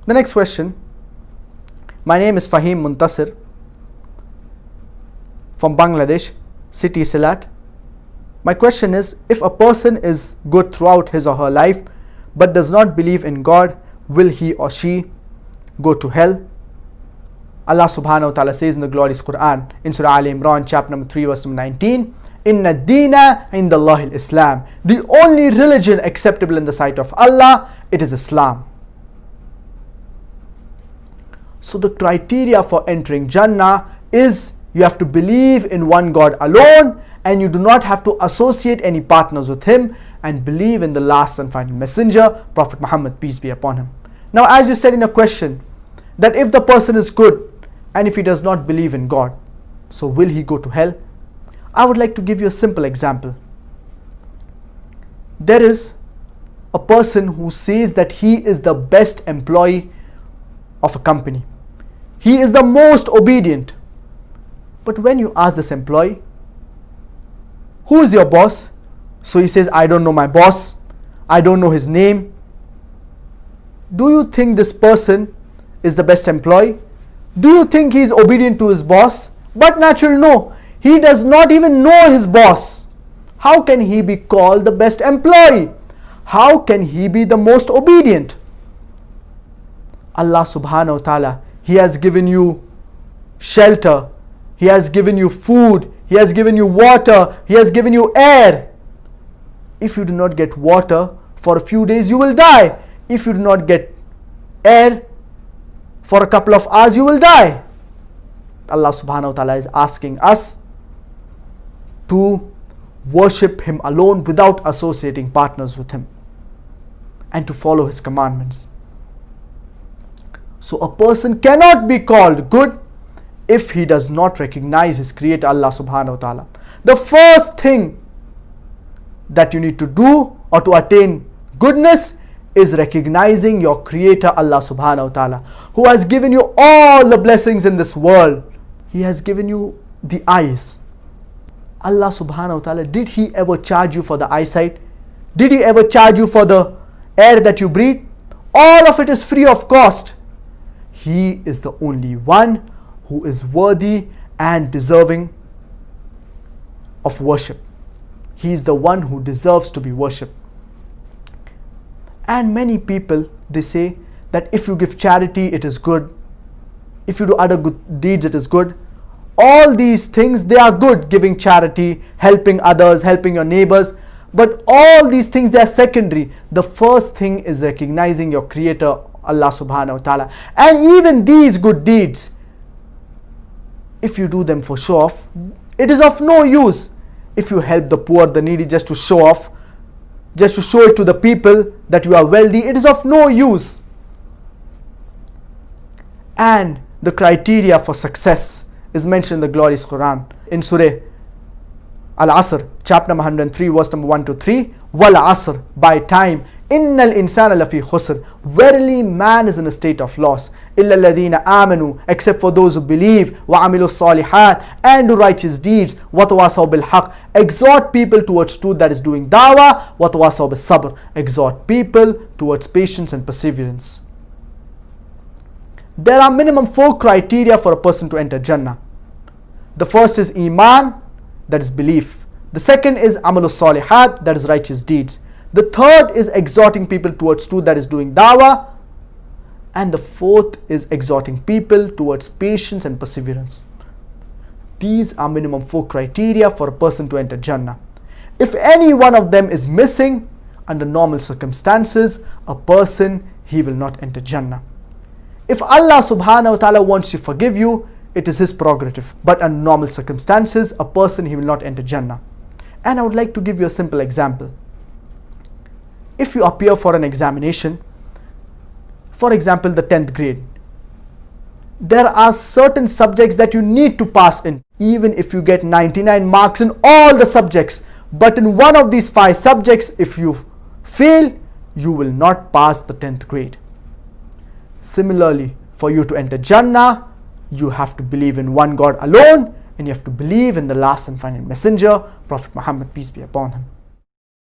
The next question. My name is Fahim Muntasir from Bangladesh, city Silat. My question is, if a person is good throughout his or her life but does not believe in God, will he or she go to hell? Allah subhanahu wa ta'ala says in the glorious Quran in Surah Al Imran chapter number 3 verse number 19, Inna deena indallahi al-Islam. The only religion acceptable in the sight of Allah, it is Islam. So the criteria for entering Jannah is you have to believe in one God alone, and you do not have to associate any partners with him, and believe in the last and final messenger, Prophet Muhammad, peace be upon him. Now, as you said in a question, that if the person is good and if he does not believe in God, so will he go to hell? I would like to give you a simple example. There is a person who says that he is the best employee of a company. He is the most obedient. But when you ask this employee, who is your boss? So he says, I don't know my boss. I don't know his name. Do you think this person is the best employee? Do you think he is obedient to his boss? But naturally, no. He does not even know his boss. How can he be called the best employee? How can he be the most obedient? Allah subhanahu wa ta'ala, He has given you shelter. He has given you food. He has given you water. He has given you air. If you do not get water for a few days, you will die. If you do not get air for a couple of hours, you will die. Allah subhanahu wa ta'ala is asking us to worship Him alone without associating partners with Him, and to follow His commandments. So a person cannot be called good if he does not recognize his creator, Allah subhanahu wa ta'ala. The first thing that you need to do or to attain goodness is recognizing your creator, Allah subhanahu wa ta'ala, who has given you all the blessings in this world. He has given you the eyes. Allah subhanahu wa ta'ala, did He ever charge you for the eyesight? Did He ever charge you for the air that you breathe? All of it is free of cost. He is the only one who is worthy and deserving of worship. He is the one who deserves to be worshipped. And many people, they say that if you give charity, it is good. If you do other good deeds, it is good. All these things, they are good. Giving charity, helping others, helping your neighbors. But all these things, they are secondary. The first thing is recognizing your creator, Allah subhanahu wa ta'ala. And even these good deeds, if you do them for show off, it is of no use. If you help the poor, the needy, just to show off, just to show it to the people that you are wealthy, it is of no use. And the criteria for success is mentioned in the glorious Quran in Surah Al-Asr, chapter number 103, verse number 1 to 3. Wal Asr, by time, Innal insana lafi khusr, verily man is in a state of loss. Illa alladhina amanu, except for those who believe, wa amilu salihat, and do righteous deeds, wa tawasaw bil haqq, exhort people towards truth, that is doing dawah, wa tawasaw bis sabr, exhort people towards patience and perseverance. There are minimum 4 criteria for a person to enter Jannah. The first is Iman, that is belief. The second is Amalu Salihat, that is righteous deeds. The third is exhorting people towards truth, that is doing dawah. And the fourth is exhorting people towards patience and perseverance. These are minimum 4 criteria for a person to enter Jannah. If any one of them is missing, under normal circumstances, a person, he will not enter Jannah. If Allah subhanahu wa ta'ala wants to forgive you, it is His prerogative. But under normal circumstances, a person, he will not enter Jannah. And I would like to give you a simple example. If you appear for an examination, for example, the 10th grade, there are certain subjects that you need to pass in. Even if you get 99 marks in all the subjects, but in one of these 5 subjects, if you fail, you will not pass the 10th grade. Similarly, for you to enter Jannah, you have to believe in one God alone, and you have to believe in the last and final messenger, Prophet Muhammad, peace be upon him.